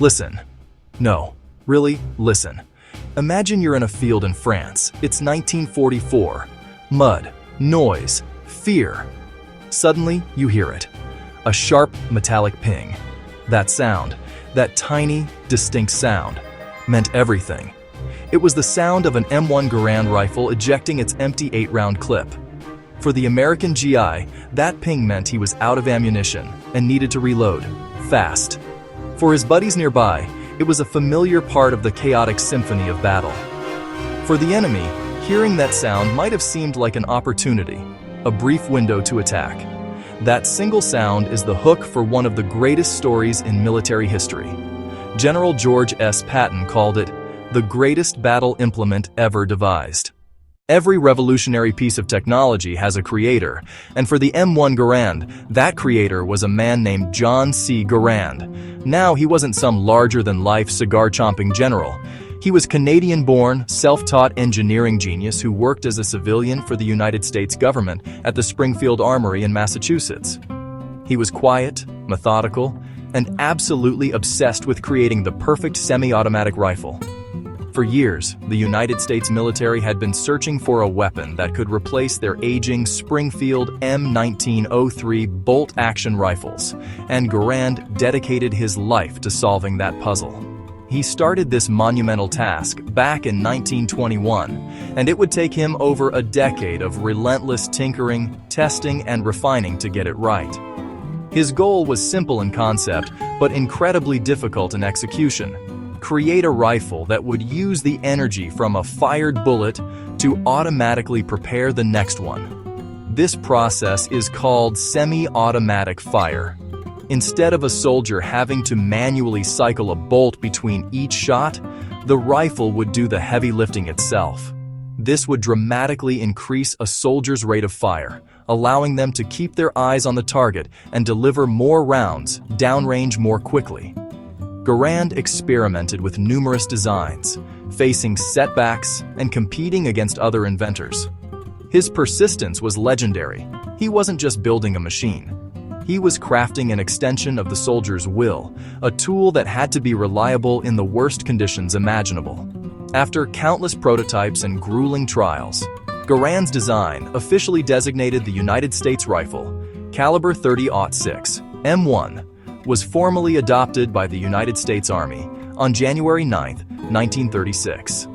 Listen. No, really, listen. Imagine you're in a field in France. It's 1944. Mud, noise, fear. Suddenly, you hear it. A sharp, metallic ping. That sound, that tiny, distinct sound, meant everything. It was the sound of an M1 Garand rifle ejecting its empty 8-round clip. For the American GI, that ping meant he was out of ammunition and needed to reload, fast. For his buddies nearby, it was a familiar part of the chaotic symphony of battle. For the enemy, hearing that sound might have seemed like an opportunity, a brief window to attack. That single sound is the hook for one of the greatest stories in military history. General George S. Patton called it the greatest battle implement ever devised. Every revolutionary piece of technology has a creator, and for the M1 Garand, that creator was a man named John C. Garand. Now, he wasn't some larger-than-life cigar-chomping general. He was Canadian-born, self-taught engineering genius who worked as a civilian for the United States government at the Springfield Armory in Massachusetts. He was quiet, methodical, and absolutely obsessed with creating the perfect semi-automatic rifle. For years, the United States military had been searching for a weapon that could replace their aging Springfield M1903 bolt-action rifles, and Garand dedicated his life to solving that puzzle. He started this monumental task back in 1921, and it would take him over a decade of relentless tinkering, testing, and refining to get it right. His goal was simple in concept, but incredibly difficult in execution. Create a rifle that would use the energy from a fired bullet to automatically prepare the next one. This process is called semi-automatic fire. Instead of a soldier having to manually cycle a bolt between each shot, the rifle would do the heavy lifting itself. This would dramatically increase a soldier's rate of fire, allowing them to keep their eyes on the target and deliver more rounds downrange more quickly. Garand experimented with numerous designs, facing setbacks and competing against other inventors. His persistence was legendary. He wasn't just building a machine. He was crafting an extension of the soldier's will, a tool that had to be reliable in the worst conditions imaginable. After countless prototypes and grueling trials, Garand's design, officially designated the United States Rifle, caliber 30-06, M1, was formally adopted by the United States Army on January 9, 1936.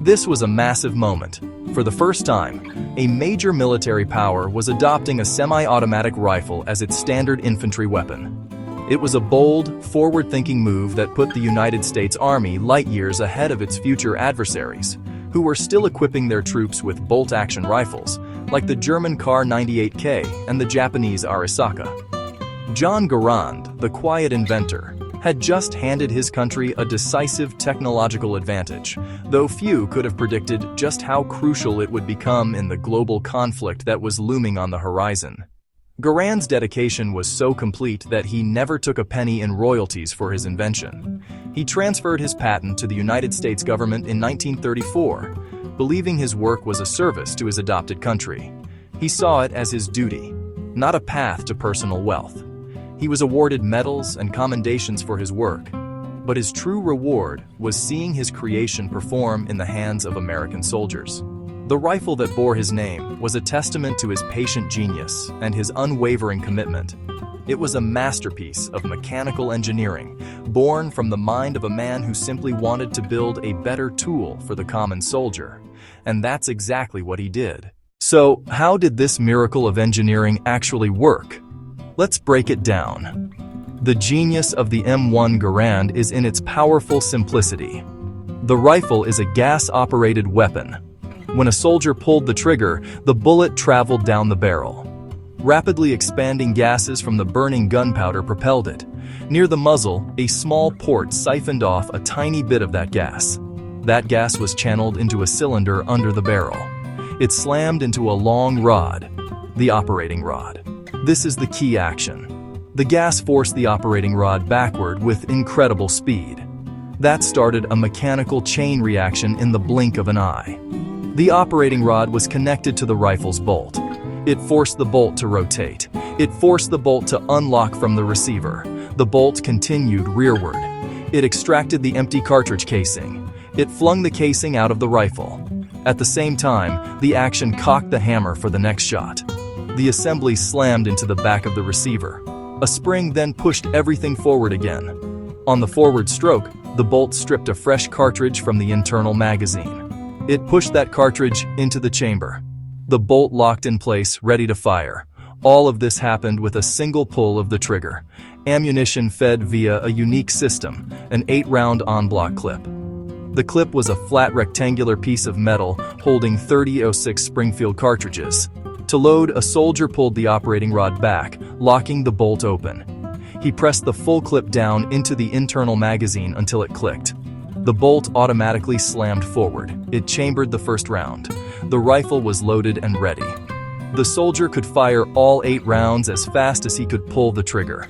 This was a massive moment. For the first time, a major military power was adopting a semi-automatic rifle as its standard infantry weapon. It was a bold, forward-thinking move that put the United States Army light years ahead of its future adversaries, who were still equipping their troops with bolt-action rifles, like the German Kar 98K and the Japanese Arisaka. John Garand, the quiet inventor, had just handed his country a decisive technological advantage, though few could have predicted just how crucial it would become in the global conflict that was looming on the horizon. Garand's dedication was so complete that he never took a penny in royalties for his invention. He transferred his patent to the United States government in 1934, believing his work was a service to his adopted country. He saw it as his duty, not a path to personal wealth. He was awarded medals and commendations for his work, but his true reward was seeing his creation perform in the hands of American soldiers. The rifle that bore his name was a testament to his patient genius and his unwavering commitment. It was a masterpiece of mechanical engineering, born from the mind of a man who simply wanted to build a better tool for the common soldier. And that's exactly what he did. So, how did this miracle of engineering actually work? Let's break it down. The genius of the M1 Garand is in its powerful simplicity. The rifle is a gas-operated weapon. When a soldier pulled the trigger, the bullet traveled down the barrel. Rapidly expanding gases from the burning gunpowder propelled it. Near the muzzle, a small port siphoned off a tiny bit of that gas. That gas was channeled into a cylinder under the barrel. It slammed into a long rod, the operating rod. This is the key action. The gas forced the operating rod backward with incredible speed. That started a mechanical chain reaction in the blink of an eye. The operating rod was connected to the rifle's bolt. It forced the bolt to rotate. It forced the bolt to unlock from the receiver. The bolt continued rearward. It extracted the empty cartridge casing. It flung the casing out of the rifle. At the same time, the action cocked the hammer for the next shot. The assembly slammed into the back of the receiver. A spring then pushed everything forward again. On the forward stroke, the bolt stripped a fresh cartridge from the internal magazine. It pushed that cartridge into the chamber. The bolt locked in place, ready to fire. All of this happened with a single pull of the trigger. Ammunition fed via a unique system, an 8-round en-bloc clip. The clip was a flat rectangular piece of metal holding 30-06 Springfield cartridges. To load, a soldier pulled the operating rod back, locking the bolt open. He pressed the full clip down into the internal magazine until it clicked. The bolt automatically slammed forward. It chambered the first round. The rifle was loaded and ready. The soldier could fire all 8 rounds as fast as he could pull the trigger.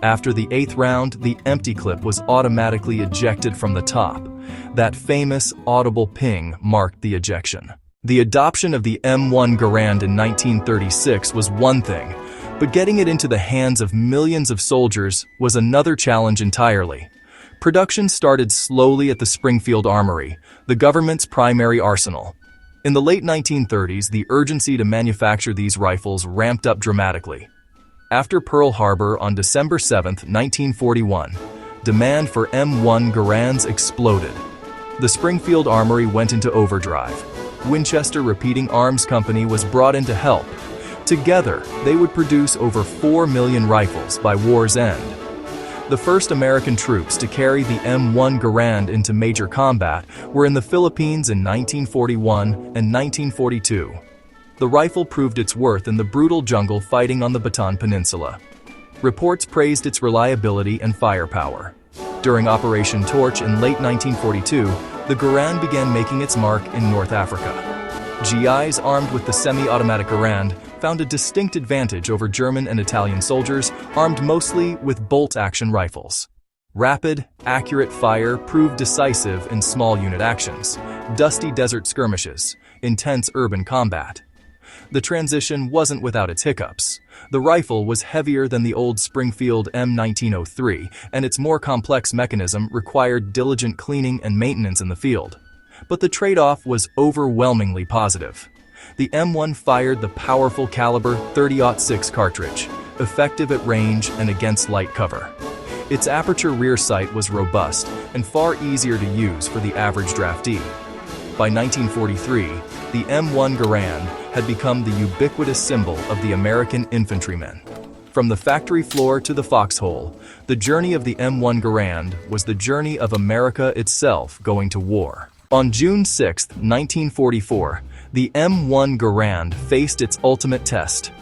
After the 8th round, the empty clip was automatically ejected from the top. That famous, audible ping marked the ejection. The adoption of the M1 Garand in 1936 was one thing, but getting it into the hands of millions of soldiers was another challenge entirely. Production started slowly at the Springfield Armory, the government's primary arsenal. In the late 1930s, the urgency to manufacture these rifles ramped up dramatically. After Pearl Harbor on December 7, 1941, demand for M1 Garands exploded. The Springfield Armory went into overdrive. Winchester Repeating Arms Company was brought in to help. Together, they would produce over 4 million rifles by war's end. The first American troops to carry the M1 Garand into major combat were in the Philippines in 1941 and 1942. The rifle proved its worth in the brutal jungle fighting on the Bataan Peninsula. Reports praised its reliability and firepower. During Operation Torch in late 1942, the Garand began making its mark in North Africa. GIs armed with the semi-automatic Garand found a distinct advantage over German and Italian soldiers armed mostly with bolt-action rifles. Rapid, accurate fire proved decisive in small unit actions, dusty desert skirmishes, intense urban combat. The transition wasn't without its hiccups. The rifle was heavier than the old Springfield M1903, and its more complex mechanism required diligent cleaning and maintenance in the field. But the trade-off was overwhelmingly positive. The M1 fired the powerful caliber 30-06 cartridge, effective at range and against light cover. Its aperture rear sight was robust and far easier to use for the average draftee. By 1943, the M1 Garand had become the ubiquitous symbol of the American infantryman. From the factory floor to the foxhole, the journey of the M1 Garand was the journey of America itself going to war. On June 6, 1944, the M1 Garand faced its ultimate test.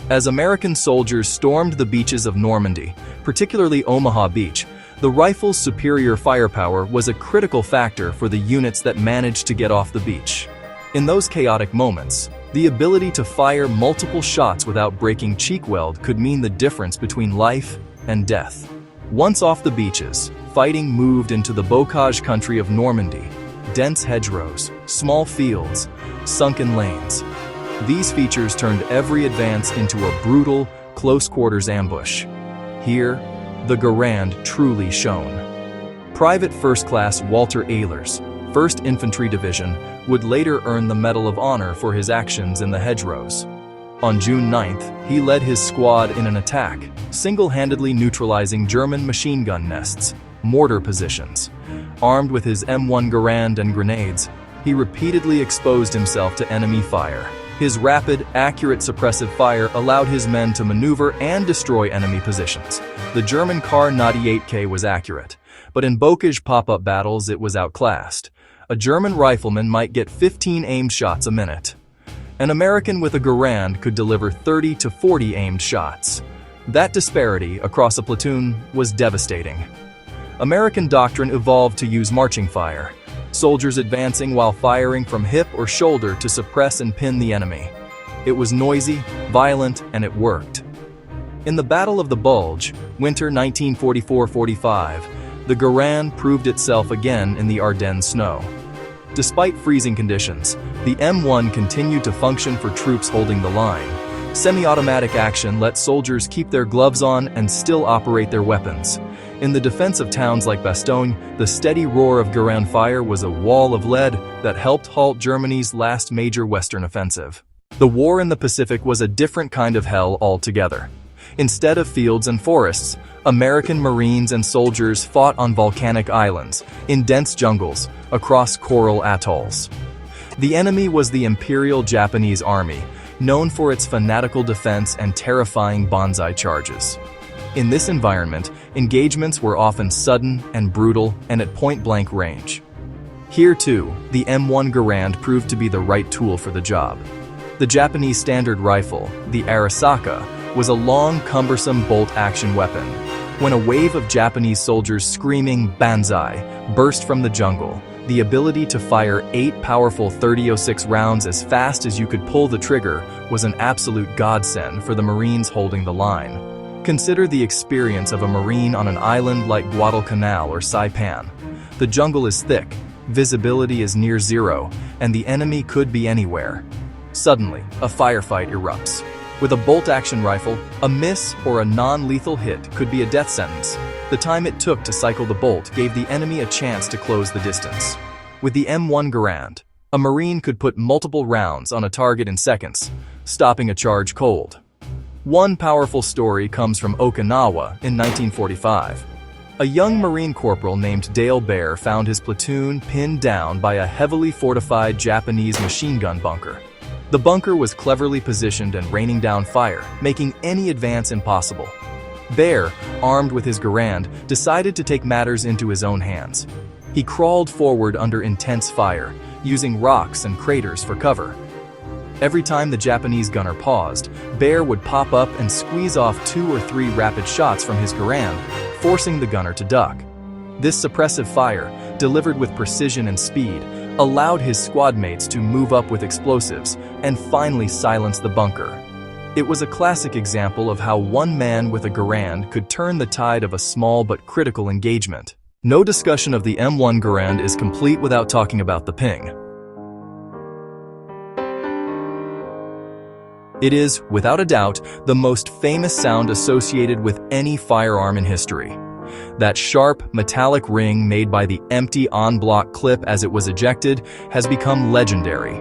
As American soldiers stormed the beaches of Normandy, particularly Omaha Beach, the rifle's superior firepower was a critical factor for the units that managed to get off the beach. In those chaotic moments, the ability to fire multiple shots without breaking cheek weld could mean the difference between life and death. Once off the beaches, fighting moved into the bocage country of Normandy. Dense hedgerows, small fields, sunken lanes. These features turned every advance into a brutal, close-quarters ambush. Here, the Garand truly shone. Private First Class Walter Ehlers, 1st Infantry Division, would later earn the Medal of Honor for his actions in the hedgerows. On June 9th, he led his squad in an attack, single-handedly neutralizing German machine gun nests, mortar positions. Armed with his M1 Garand and grenades, he repeatedly exposed himself to enemy fire. His rapid, accurate suppressive fire allowed his men to maneuver and destroy enemy positions. The German Kar 98K was accurate, but in bocage pop-up battles it was outclassed. A German rifleman might get 15 aimed shots a minute. An American with a Garand could deliver 30 to 40 aimed shots. That disparity across a platoon was devastating. American doctrine evolved to use marching fire, soldiers advancing while firing from hip or shoulder to suppress and pin the enemy. It was noisy, violent, and it worked. In the Battle of the Bulge, winter 1944-45, the Garand proved itself again in the Ardennes snow. Despite freezing conditions, the M1 continued to function for troops holding the line. Semi-automatic action let soldiers keep their gloves on and still operate their weapons. In the defense of towns like Bastogne, the steady roar of Garand fire was a wall of lead that helped halt Germany's last major Western offensive. The war in the Pacific was a different kind of hell altogether. Instead of fields and forests, American Marines and soldiers fought on volcanic islands, in dense jungles, across coral atolls. The enemy was the Imperial Japanese Army, known for its fanatical defense and terrifying banzai charges. In this environment, engagements were often sudden and brutal and at point-blank range. Here too, the M1 Garand proved to be the right tool for the job. The Japanese standard rifle, the Arisaka, was a long, cumbersome bolt-action weapon. When a wave of Japanese soldiers screaming "Banzai" burst from the jungle, the ability to fire 8 powerful .30-06 rounds as fast as you could pull the trigger was an absolute godsend for the Marines holding the line. Consider the experience of a Marine on an island like Guadalcanal or Saipan. The jungle is thick, visibility is near zero, and the enemy could be anywhere. Suddenly, a firefight erupts. With a bolt-action rifle, a miss or a non-lethal hit could be a death sentence. The time it took to cycle the bolt gave the enemy a chance to close the distance. With the M1 Garand, a Marine could put multiple rounds on a target in seconds, stopping a charge cold. One powerful story comes from Okinawa in 1945. A young Marine corporal named Dale Bear found his platoon pinned down by a heavily fortified Japanese machine gun bunker. The bunker was cleverly positioned and raining down fire, making any advance impossible. Bear, armed with his Garand, decided to take matters into his own hands. He crawled forward under intense fire, using rocks and craters for cover. Every time the Japanese gunner paused, Bear would pop up and squeeze off 2 or 3 rapid shots from his Garand, forcing the gunner to duck. This suppressive fire, delivered with precision and speed, allowed his squad mates to move up with explosives and finally silence the bunker. It was a classic example of how one man with a Garand could turn the tide of a small but critical engagement. No discussion of the M1 Garand is complete without talking about the ping. It is, without a doubt, the most famous sound associated with any firearm in history. That sharp, metallic ring made by the empty en-bloc clip as it was ejected has become legendary.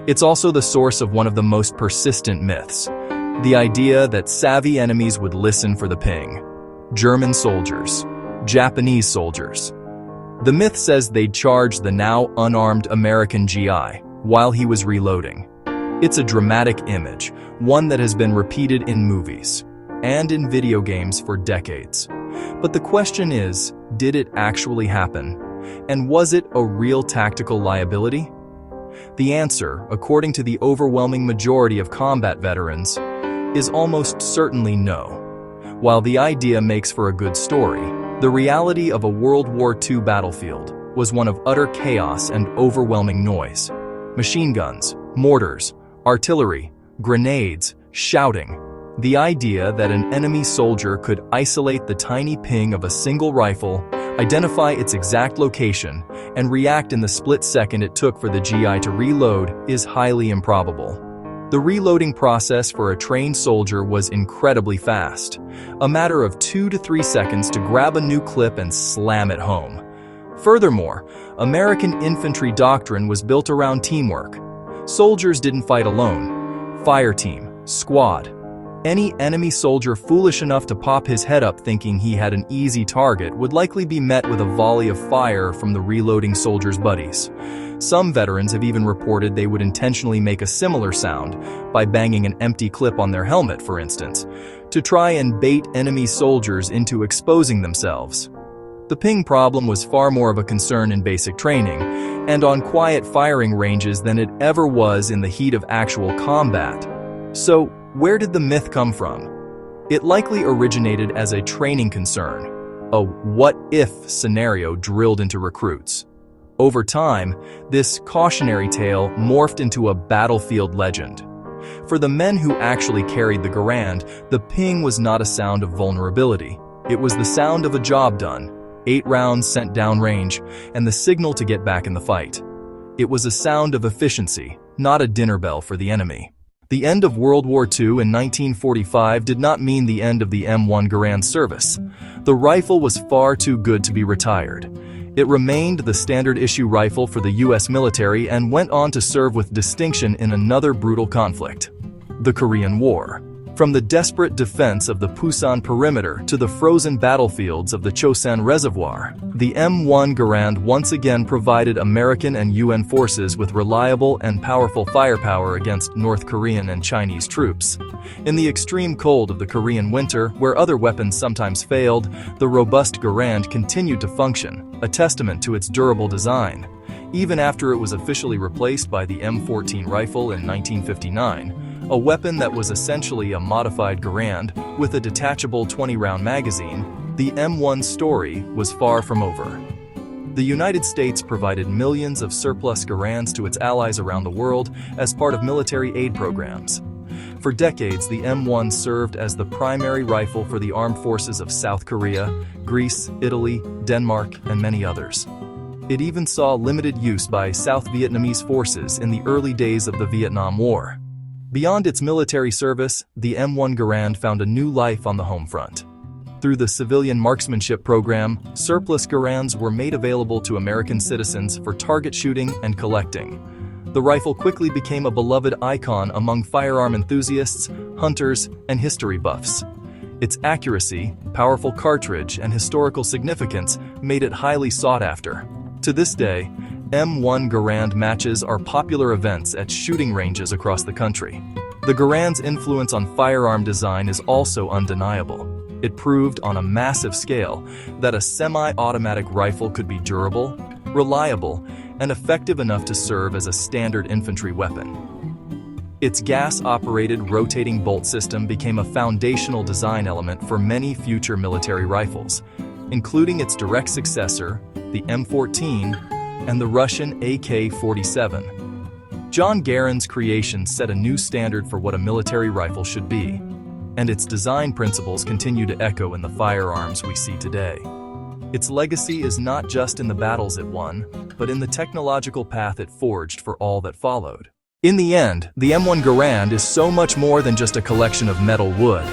It's also the source of one of the most persistent myths: the idea that savvy enemies would listen for the ping. German soldiers, Japanese soldiers. The myth says they'd charge the now unarmed American GI while he was reloading. It's a dramatic image, one that has been repeated in movies and in video games for decades. But the question is, did it actually happen? And was it a real tactical liability? The answer, according to the overwhelming majority of combat veterans, is almost certainly no. While the idea makes for a good story, the reality of a World War II battlefield was one of utter chaos and overwhelming noise. Machine guns, mortars, artillery, grenades, shouting. The idea that an enemy soldier could isolate the tiny ping of a single rifle, identify its exact location, and react in the split second it took for the GI to reload is highly improbable. The reloading process for a trained soldier was incredibly fast, a matter of 2 to 3 seconds to grab a new clip and slam it home. Furthermore, American infantry doctrine was built around teamwork. Soldiers didn't fight alone. Fire team, squad. Any enemy soldier foolish enough to pop his head up thinking he had an easy target would likely be met with a volley of fire from the reloading soldier's buddies. Some veterans have even reported they would intentionally make a similar sound, by banging an empty clip on their helmet, for instance, to try and bait enemy soldiers into exposing themselves. The ping problem was far more of a concern in basic training, and on quiet firing ranges than it ever was in the heat of actual combat. So, where did the myth come from? It likely originated as a training concern, a what-if scenario drilled into recruits. Over time, this cautionary tale morphed into a battlefield legend. For the men who actually carried the Garand, the ping was not a sound of vulnerability. It was the sound of a job done, 8 rounds sent downrange, and the signal to get back in the fight. It was a sound of efficiency, not a dinner bell for the enemy. The end of World War II in 1945 did not mean the end of the M1 Garand service. The rifle was far too good to be retired. It remained the standard-issue rifle for the U.S. military and went on to serve with distinction in another brutal conflict, the Korean War. From the desperate defense of the Pusan perimeter to the frozen battlefields of the Chosin Reservoir, the M1 Garand once again provided American and UN forces with reliable and powerful firepower against North Korean and Chinese troops. In the extreme cold of the Korean winter, where other weapons sometimes failed, the robust Garand continued to function, a testament to its durable design. Even after it was officially replaced by the M14 rifle in 1959, a weapon that was essentially a modified Garand with a detachable 20-round magazine, the M1 story was far from over. The United States provided millions of surplus Garands to its allies around the world as part of military aid programs. For decades, the M1 served as the primary rifle for the armed forces of South Korea, Greece, Italy, Denmark, and many others. It even saw limited use by South Vietnamese forces in the early days of the Vietnam War. Beyond its military service, the M1 Garand found a new life on the home front. Through the civilian marksmanship program, surplus Garands were made available to American citizens for target shooting and collecting. The rifle quickly became a beloved icon among firearm enthusiasts, hunters, and history buffs. Its accuracy, powerful cartridge, and historical significance made it highly sought after. To this day, M1 Garand matches are popular events at shooting ranges across the country. The Garand's influence on firearm design is also undeniable. It proved on a massive scale that a semi-automatic rifle could be durable, reliable, and effective enough to serve as a standard infantry weapon. Its gas-operated rotating bolt system became a foundational design element for many future military rifles, including its direct successor, the M14, and the Russian AK-47. John Garand's creation set a new standard for what a military rifle should be, and its design principles continue to echo in the firearms we see today. Its legacy is not just in the battles it won, but in the technological path it forged for all that followed. In the end, the M1 Garand is so much more than just a collection of metal wood.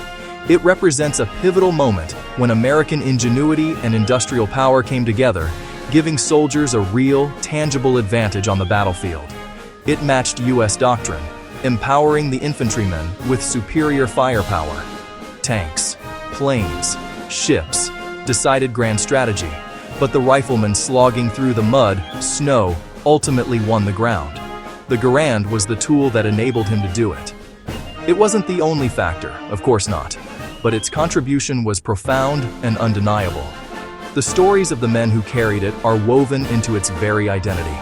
It represents a pivotal moment when American ingenuity and industrial power came together, giving soldiers a real, tangible advantage on the battlefield. It matched U.S. doctrine, empowering the infantrymen with superior firepower. Tanks, planes, ships decided grand strategy, but the riflemen slogging through the mud, snow, ultimately won the ground. The Garand was the tool that enabled him to do it. It wasn't the only factor, of course not, but its contribution was profound and undeniable. The stories of the men who carried it are woven into its very identity.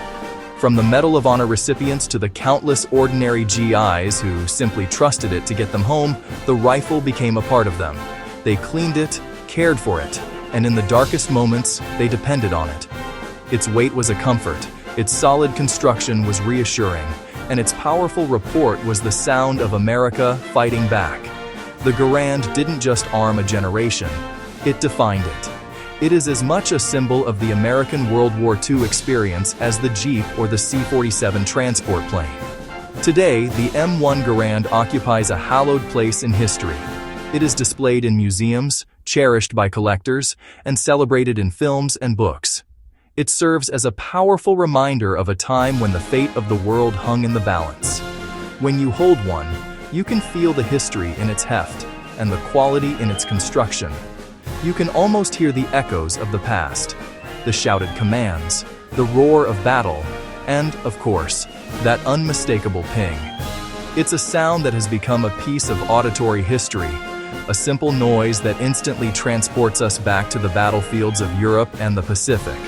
From the Medal of Honor recipients to the countless ordinary GIs who simply trusted it to get them home, the rifle became a part of them. They cleaned it, cared for it, and in the darkest moments, they depended on it. Its weight was a comfort, its solid construction was reassuring, and its powerful report was the sound of America fighting back. The Garand didn't just arm a generation, it defined it. It is as much a symbol of the American World War II experience as the Jeep or the C-47 transport plane. Today, the M1 Garand occupies a hallowed place in history. It is displayed in museums, cherished by collectors, and celebrated in films and books. It serves as a powerful reminder of a time when the fate of the world hung in the balance. When you hold one, you can feel the history in its heft and the quality in its construction. You can almost hear the echoes of the past, the shouted commands, the roar of battle, and, of course, that unmistakable ping. It's a sound that has become a piece of auditory history, a simple noise that instantly transports us back to the battlefields of Europe and the Pacific.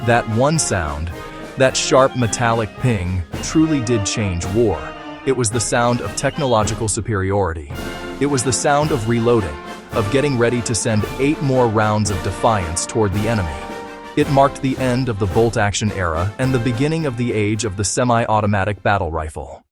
That one sound, that sharp metallic ping, truly did change war. It was the sound of technological superiority. It was the sound of reloading, of getting ready to send 8 more rounds of defiance toward the enemy. It marked the end of the bolt-action era and the beginning of the age of the semi-automatic battle rifle.